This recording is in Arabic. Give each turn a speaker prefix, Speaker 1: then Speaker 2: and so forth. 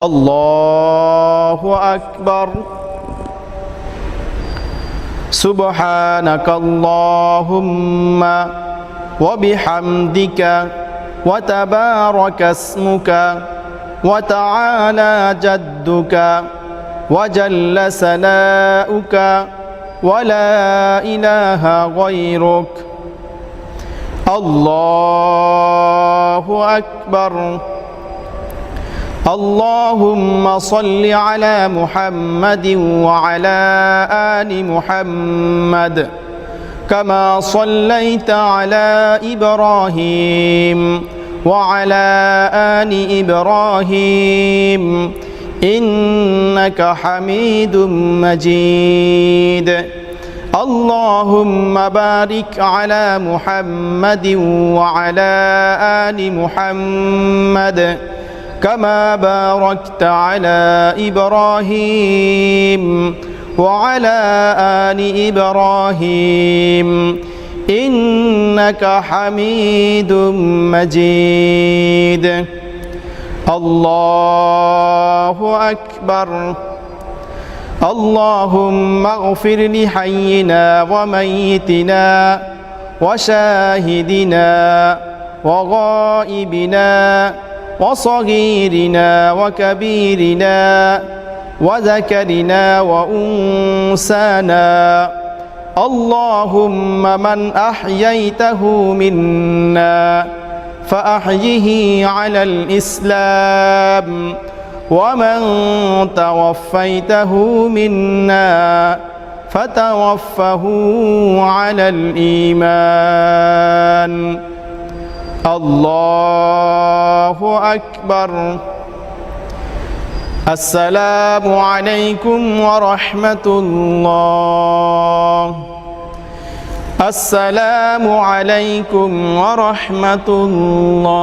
Speaker 1: الله أكبر سبحانك اللهم وبحمدك وتبارك اسمك وتعالى جدك وجل ثناؤك ولا إله غيرك الله أكبر اللهم صل على محمد وعلى آل محمد كما صليت على إبراهيم وعلى آل إبراهيم إنك حميد مجيد اللهم بارك على محمد وعلى آل محمد كما باركت على إبراهيم وعلى آل إبراهيم إنك حميد مجيد الله أكبر اللهم اغفر لحينا وميتنا وشاهدنا وغائبنا وصغيرنا وكبيرنا وذكرنا وأنسانا اللهم من أحييته منا فأحيه على الإسلام ومن توفيته منا فتوفه على الإيمان الله أكبر السلام عليكم ورحمة الله السلام عليكم ورحمة الله